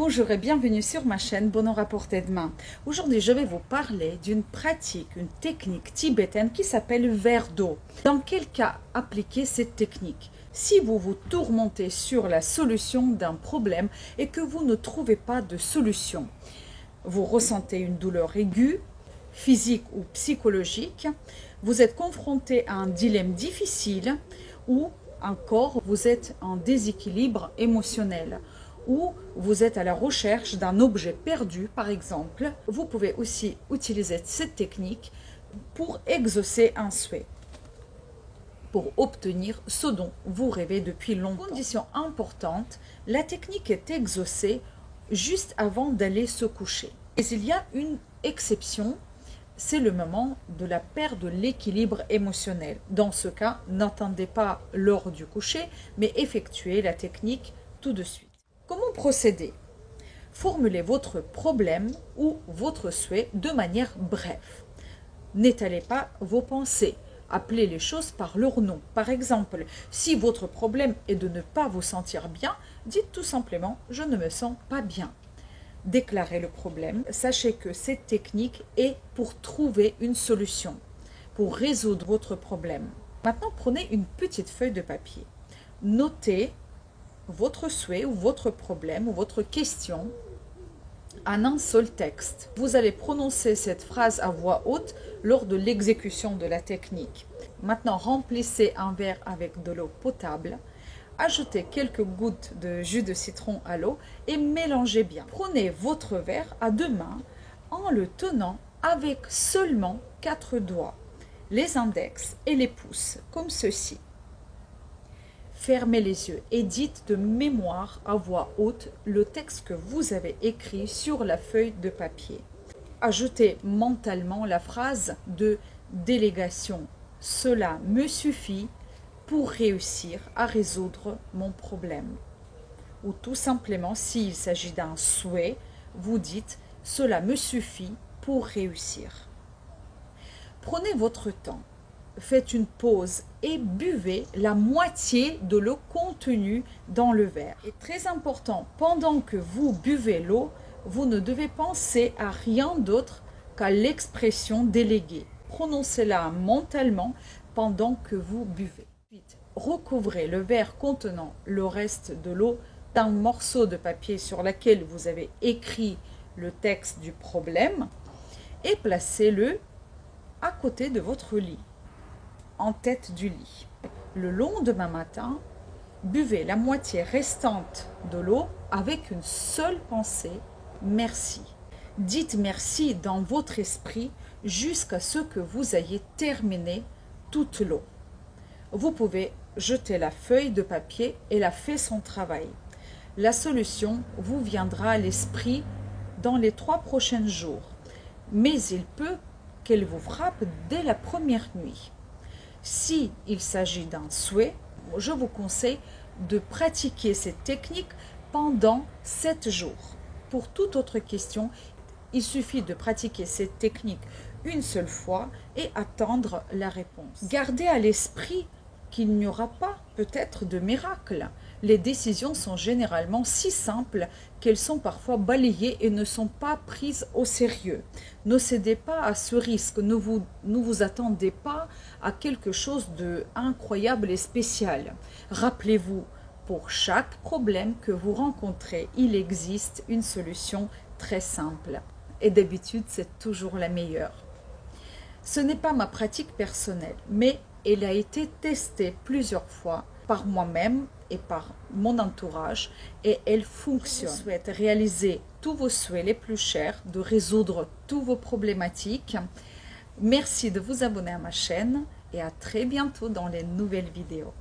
Bonjour et bienvenue sur ma chaîne Bonheur à portée de main. Aujourd'hui, je vais vous parler d'une pratique, une technique tibétaine qui s'appelle verre d'eau. Dans quel cas appliquer cette technique? Si vous vous tourmentez sur la solution d'un problème et que vous ne trouvez pas de solution, vous ressentez une douleur aiguë, physique ou psychologique, vous êtes confronté à un dilemme difficile ou encore vous êtes en déséquilibre émotionnel ou vous êtes à la recherche d'un objet perdu par exemple, vous pouvez aussi utiliser cette technique pour exaucer un souhait, pour obtenir ce dont vous rêvez depuis longtemps. Condition importante, la technique est exaucée juste avant d'aller se coucher. Mais il y a une exception, c'est le moment de la perte de l'équilibre émotionnel. Dans ce cas, n'attendez pas l'heure du coucher, mais effectuez la technique tout de suite. Comment procéder? Formulez votre problème ou votre souhait de manière brève. N'étalez pas vos pensées. Appelez les choses par leur nom. Par exemple, si votre problème est de ne pas vous sentir bien, dites tout simplement « je ne me sens pas bien ». Déclarez le problème. Sachez que cette technique est pour trouver une solution, pour résoudre votre problème. Maintenant, prenez une petite feuille de papier. Notez votre souhait ou votre problème ou votre question en un seul texte. Vous allez prononcer cette phrase à voix haute lors de l'exécution de la technique. Maintenant, remplissez un verre avec de l'eau potable. Ajoutez quelques gouttes de jus de citron à l'eau et mélangez bien. Prenez votre verre à deux mains en le tenant avec seulement 4 doigts, les index et les pouces, comme ceci. Fermez les yeux et dites de mémoire à voix haute le texte que vous avez écrit sur la feuille de papier. Ajoutez mentalement la phrase de délégation. Cela me suffit pour réussir à résoudre mon problème. Ou tout simplement, s'il s'agit d'un souhait, vous dites « cela me suffit pour réussir ». Prenez votre temps, faites une pause et buvez la moitié de l'eau contenue dans le verre. Et très important, pendant que vous buvez l'eau, vous ne devez penser à rien d'autre qu'à l'expression déléguée. Prononcez-la mentalement pendant que vous buvez. Ensuite, recouvrez le verre contenant le reste de l'eau d'un morceau de papier sur lequel vous avez écrit le texte du problème et placez-le à côté de votre lit, en tête du lit. Le lendemain matin, buvez la moitié restante de l'eau avec une seule pensée, merci. Dites merci dans votre esprit jusqu'à ce que vous ayez terminé toute l'eau. Vous pouvez jeter la feuille de papier, elle a fait son travail. La solution vous viendra à l'esprit dans les 3 prochains jours, mais il peut qu'elle vous frappe dès la première nuit. Si il s'agit d'un souhait, je vous conseille de pratiquer cette technique pendant 7 jours. Pour toute autre question, il suffit de pratiquer cette technique une seule fois et attendre la réponse. Gardez à l'esprit qu'il n'y aura pas peut-être de miracle. Les décisions sont généralement si simples qu'elles sont parfois balayées et ne sont pas prises au sérieux. Ne cédez pas à ce risque, ne vous attendez pas à quelque chose d'incroyable et spécial. Rappelez-vous, pour chaque problème que vous rencontrez, il existe une solution très simple. Et d'habitude, c'est toujours la meilleure. Ce n'est pas ma pratique personnelle, mais elle a été testée plusieurs fois par moi-même et par mon entourage et elle fonctionne. Je souhaite réaliser tous vos souhaits les plus chers, de résoudre toutes vos problématiques. Merci de vous abonner à ma chaîne et à très bientôt dans les nouvelles vidéos.